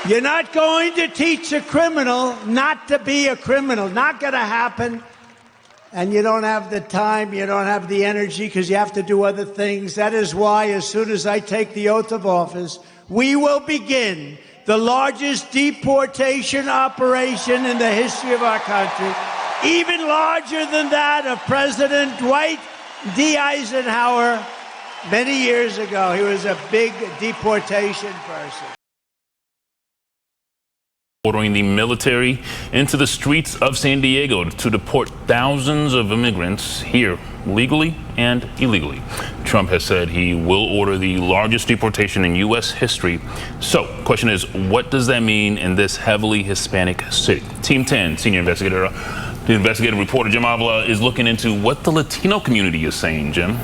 You're not going to teach a criminal not to be a criminal. Not going to happen. And you don't have the time, you don't have the energy because you have to do other things. That is why, as soon as I take the oath of office, we will begin the largest deportation operation in the history of our country, even larger than that of President Dwight D. Eisenhower many years ago. He was a big deportation person. Ordering the military into the streets of San Diego to deport thousands of immigrants here legally and illegally. Trump has said he will order the largest deportation in U.S. history. So, question is, what does that mean in this heavily Hispanic city? Team 10 senior investigator, the investigative reporter Jim Avila is looking into what the Latino community is saying. Jim?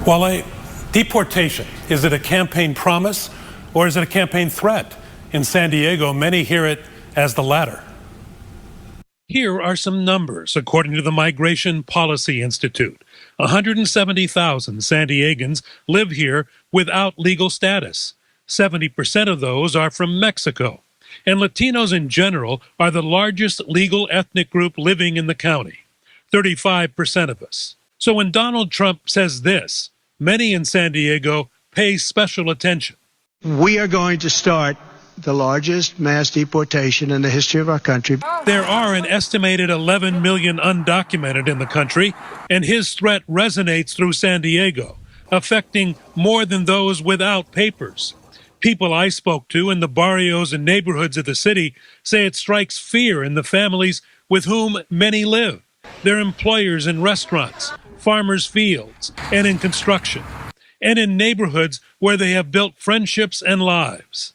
Well, deportation, is it a campaign promise or is it a campaign threat? In San Diego, many hear it as the latter. Here are some numbers, according to the Migration Policy Institute. 170,000 San Diegans live here without legal status. 70% of those are from Mexico. And Latinos in general are the largest legal ethnic group living in the county, 35% of us. So when Donald Trump says this, many in San Diego pay special attention. We are going to start the largest mass deportation in the history of our country. There are an estimated 11 million undocumented in the country, and his threat resonates through San Diego, affecting more than those without papers. People I spoke to in the barrios and neighborhoods of the city say it strikes fear in the families with whom many live, their employers in restaurants, farmers' fields, and in construction, and in neighborhoods where they have built friendships and lives.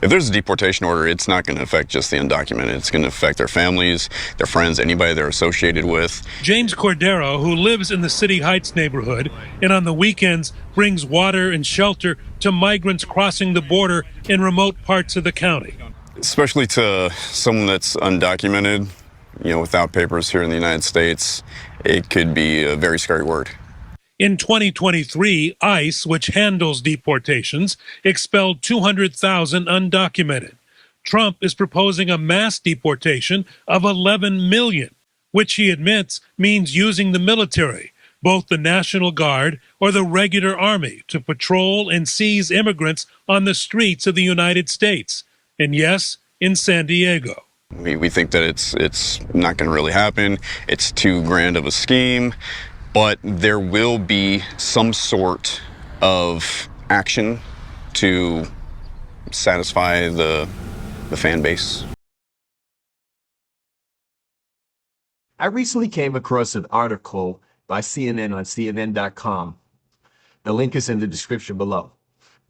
If there's a deportation order, it's not going to affect just the undocumented. It's going to affect their families, their friends, anybody they're associated with. James Cordero, who lives in the City Heights neighborhood and on the weekends brings water and shelter to migrants crossing the border in remote parts of the county. Especially to someone that's undocumented, without papers here in the United States, it could be a very scary word. In 2023, ICE, which handles deportations, expelled 200,000 undocumented. Trump is proposing a mass deportation of 11 million, which he admits means using the military, both the National Guard or the regular army, to patrol and seize immigrants on the streets of the United States. And yes, in San Diego. We think that it's not going to really happen. It's too grand of a scheme. But there will be some sort of action to satisfy the fan base. I recently came across an article by CNN on CNN.com. The link is in the description below.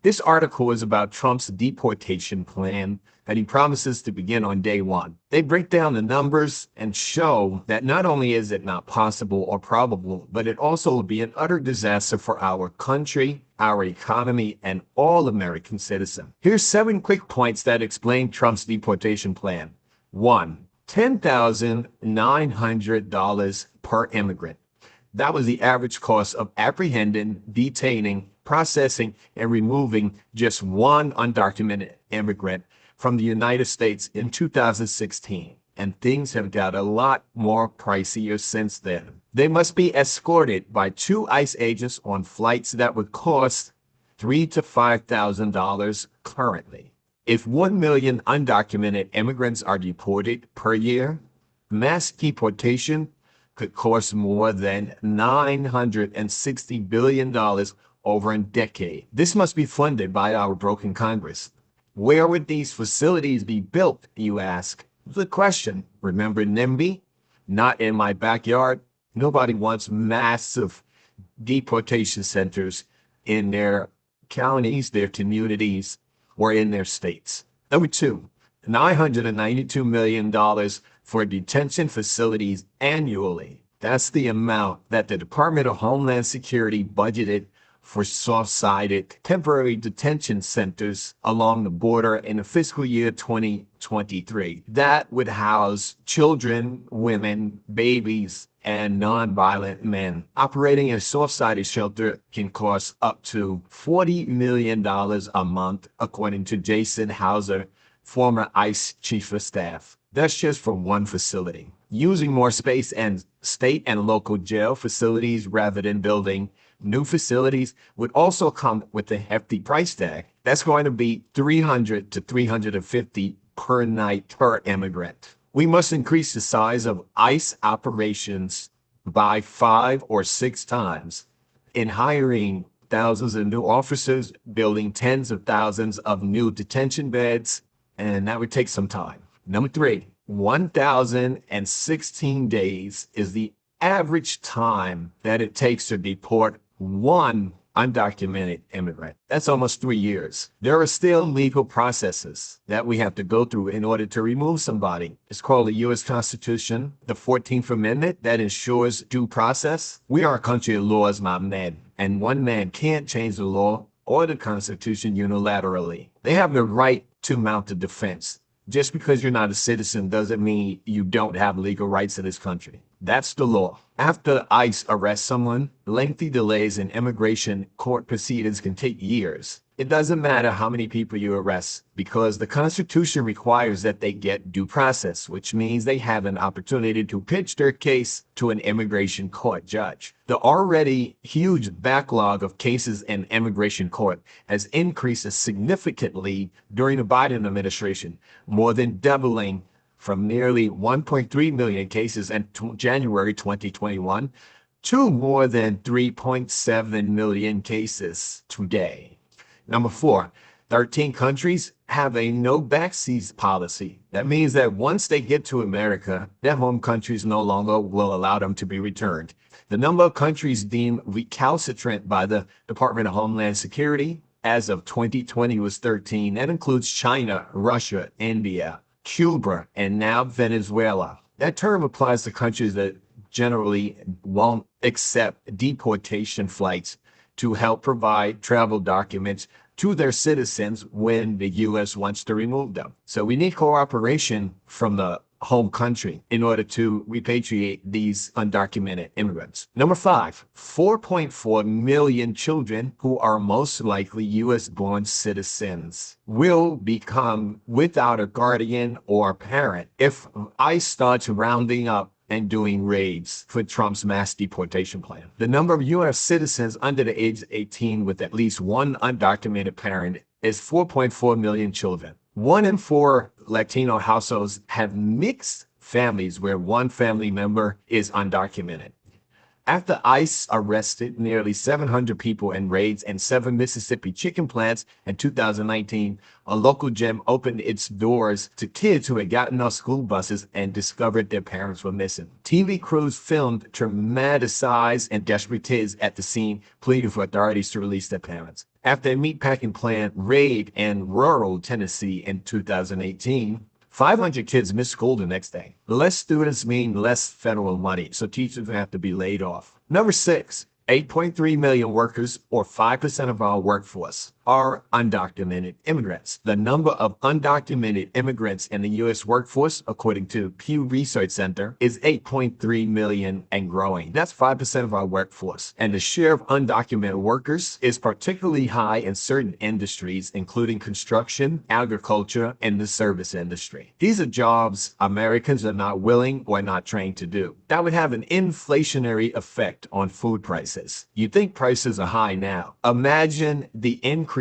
This article is about Trump's deportation plan that he promises to begin on day one. They break down the numbers and show that not only is it not possible or probable, but it also will be an utter disaster for our country, our economy, and all American citizens. Here's 7 quick points that explain Trump's deportation plan. 1. $10,900 per immigrant. That was the average cost of apprehending, detaining, processing, and removing just one undocumented immigrant from the United States in 2016. And things have got a lot more pricier since then. They must be escorted by 2 ICE agents on flights that would cost $3,000 to $5,000 currently. If 1 million undocumented immigrants are deported per year, mass deportation could cost more than $960 billion over a decade. This must be funded by our broken Congress. Where would these facilities be built, you ask? The question. Remember NIMBY? Not in my backyard. Nobody wants massive deportation centers in their counties, their communities, or in their states. Number 2, $992 million for detention facilities annually. That's the amount that the Department of Homeland Security budgeted for soft-sided temporary detention centers along the border in the fiscal year 2023. That would house children, women, babies, and non-violent men. Operating a soft-sided shelter can cost up to $40 million a month, according to Jason Hauser, former ICE chief of staff. That's just for one facility. Using more space and state and local jail facilities rather than building new facilities would also come with a hefty price tag. That's going to be $300 to $350 per night per immigrant. We must increase the size of ICE operations by 5 or 6 times in hiring thousands of new officers, building tens of thousands of new detention beds, and that would take some time. Number 3, 1,016 days is the average time that it takes to deport one undocumented immigrant. That's almost 3 years. There are still legal processes that we have to go through in order to remove somebody. It's called the U.S. Constitution, the 14th Amendment that ensures due process. We are a country of laws, my man, and one man can't change the law or the Constitution unilaterally. They have the right to mount a defense. Just because you're not a citizen doesn't mean you don't have legal rights in this country. That's the law. After ICE arrests someone, lengthy delays in immigration court proceedings can take years. It doesn't matter how many people you arrest because the Constitution requires that they get due process, which means they have an opportunity to pitch their case to an immigration court judge. The already huge backlog of cases in immigration court has increased significantly during the Biden administration, more than doubling from nearly 1.3 million cases in January 2021 to more than 3.7 million cases today. Number 4, 13 countries have a no backseas policy. That means that once they get to America, their home countries no longer will allow them to be returned. The number of countries deemed recalcitrant by the Department of Homeland Security as of 2020 was 13. That includes China, Russia, India, Cuba, and now Venezuela. That term applies to countries that generally won't accept deportation flights to help provide travel documents to their citizens when the U.S. wants to remove them. So we need cooperation from the home country in order to repatriate these undocumented immigrants. Number 5, 4.4 million children who are most likely U.S.-born citizens will become without a guardian or parent if ICE starts rounding up and doing raids for Trump's mass deportation plan. The number of U.S. citizens under the age of 18 with at least one undocumented parent is 4.4 million children. 1 in 4 Latino households have mixed families where one family member is undocumented. After ICE arrested nearly 700 people in raids in 7 Mississippi chicken plants in 2019, a local gym opened its doors to kids who had gotten off school buses and discovered their parents were missing. TV crews filmed traumatized and desperate kids at the scene, pleading for authorities to release their parents. After a meatpacking plant raid in rural Tennessee in 2018, 500 kids missed school the next day. Less students mean less federal money, so teachers have to be laid off. Number 6, 8.3 million workers, or 5% of our workforce, are undocumented immigrants. The number of undocumented immigrants in the U.S. workforce, according to Pew Research Center, is 8.3 million and growing. That's 5% of our workforce. And the share of undocumented workers is particularly high in certain industries, including construction, agriculture, and the service industry. These are jobs Americans are not willing or not trained to do. That would have an inflationary effect on food prices. You think prices are high now. Imagine the increases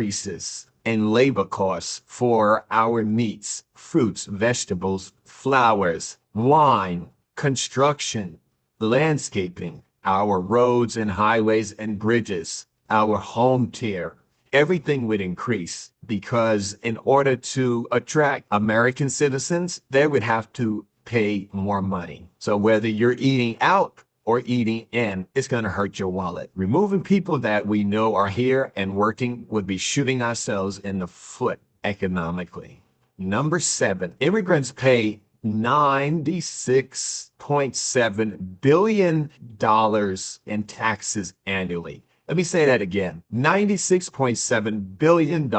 in labor costs for our meats, fruits, vegetables, flowers, wine, construction, landscaping, our roads and highways and bridges, our home tier. Everything would increase because in order to attract American citizens, they would have to pay more money. So whether you're eating out or eating in, it's going to hurt your wallet. Removing people that we know are here and working would be shooting ourselves in the foot economically. Number 7, immigrants pay $96.7 billion in taxes annually. Let me say that again. $96.7 billion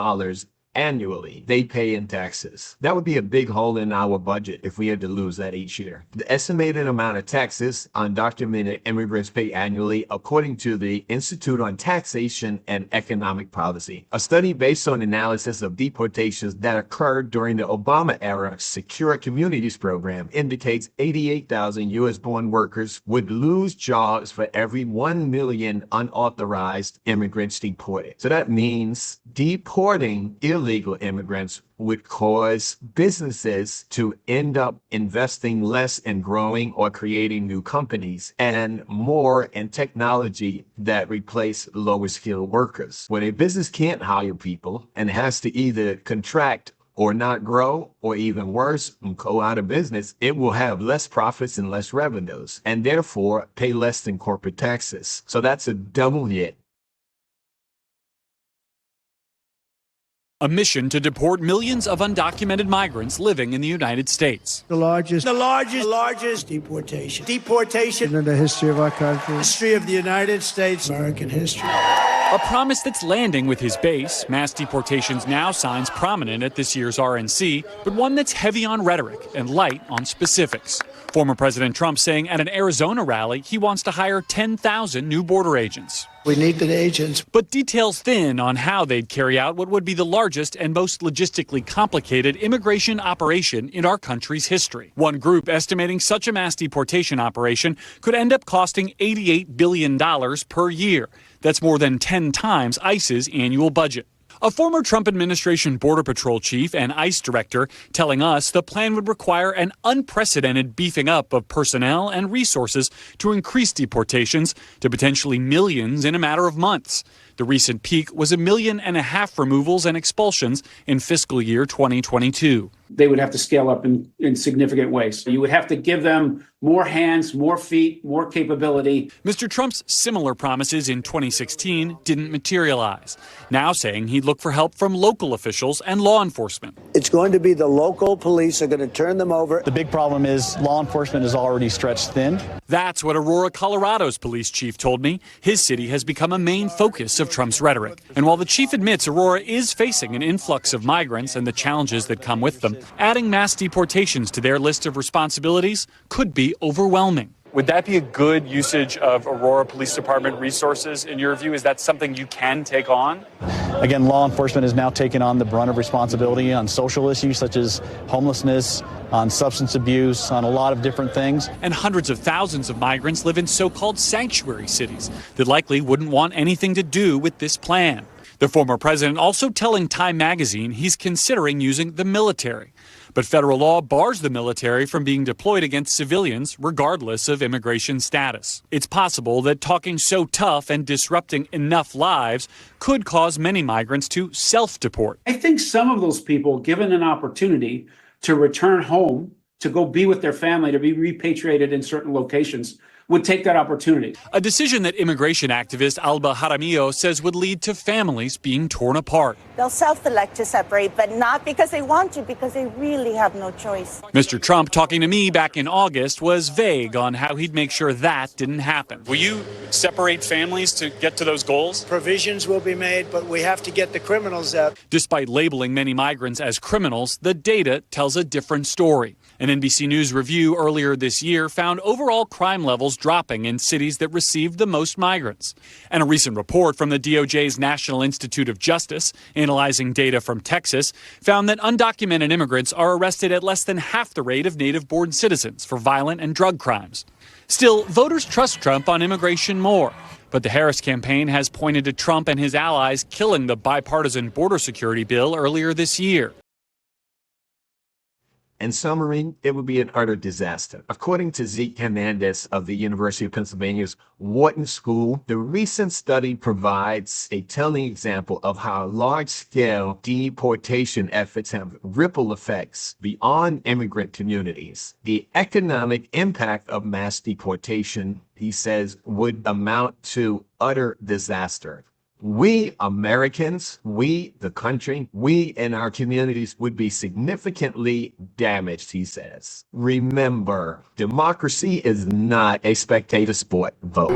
annually they pay in taxes. That would be a big hole in our budget if we had to lose that each year. The estimated amount of taxes undocumented immigrants pay annually, according to the Institute on Taxation and Economic Policy, a study based on analysis of deportations that occurred during the Obama era Secure Communities program, indicates 88,000 U.S.-born workers would lose jobs for every 1 million unauthorized immigrants deported. So that means deporting illegal immigrants would cause businesses to end up investing less in growing or creating new companies and more in technology that replace lower skilled workers. When a business can't hire people and has to either contract or not grow, or even worse, go out of business, it will have less profits and less revenues, and therefore pay less than corporate taxes. So that's a double hit. A mission to deport millions of undocumented migrants living in the United States. The largest deportation in the history of our country, history of the United States, American history. A promise that's landing with his base. Mass deportations now signs prominent at this year's RNC, but one that's heavy on rhetoric and light on specifics. Former President Trump saying at an Arizona rally he wants to hire 10,000 new border agents. We need the agents. But details thin on how they'd carry out what would be the largest and most logistically complicated immigration operation in our country's history. One group estimating such a mass deportation operation could end up costing $88 billion per year. That's more than 10 times ICE's annual budget. A former Trump administration Border Patrol chief and ICE director telling us the plan would require an unprecedented beefing up of personnel and resources to increase deportations to potentially millions in a matter of months. The recent peak was 1.5 million removals and expulsions in fiscal year 2022. They would have to scale up in significant ways. You would have to give them more hands, more feet, more capability. Mr. Trump's similar promises in 2016 didn't materialize, now saying he'd look for help from local officials and law enforcement. It's going to be the local police are going to turn them over. The big problem is law enforcement is already stretched thin. That's what Aurora, Colorado's police chief told me. His city has become a main focus of Trump's rhetoric. And while the chief admits Aurora is facing an influx of migrants and the challenges that come with them, adding mass deportations to their list of responsibilities could be overwhelming. Would that be a good usage of Aurora Police Department resources in your view? Is that something you can take on? Again, law enforcement has now taken on the brunt of responsibility on social issues such as homelessness, on substance abuse, on a lot of different things. And hundreds of thousands of migrants live in so-called sanctuary cities that likely wouldn't want anything to do with this plan. The former president also telling Time magazine he's considering using the military. But federal law bars the military from being deployed against civilians, regardless of immigration status. It's possible that talking so tough and disrupting enough lives could cause many migrants to self-deport. I think some of those people, given an opportunity to return home, to go be with their family, to be repatriated in certain locations, would take that opportunity. A decision that immigration activist Alba Jaramillo says would lead to families being torn apart. They'll self-elect to separate, but not because they want to, because they really have no choice. Mr. Trump, talking to me back in August, was vague on how he'd make sure that didn't happen. Will you separate families to get to those goals? Provisions will be made, but we have to get the criminals out. Despite labeling many migrants as criminals, the data tells a different story. An NBC News review earlier this year found overall crime levels dropping in cities that received the most migrants. And a recent report from the DOJ's National Institute of Justice, analyzing data from Texas, found that undocumented immigrants are arrested at less than half the rate of native-born citizens for violent and drug crimes. Still, voters trust Trump on immigration more. But the Harris campaign has pointed to Trump and his allies killing the bipartisan border security bill earlier this year. In summary, it would be an utter disaster. According to Zeke Hernandez of the University of Pennsylvania's Wharton School, the recent study provides a telling example of how large-scale deportation efforts have ripple effects beyond immigrant communities. The economic impact of mass deportation, he says, would amount to utter disaster. We Americans, we the country, we and our communities would be significantly damaged, he says. Remember, democracy is not a spectator sport. Vote.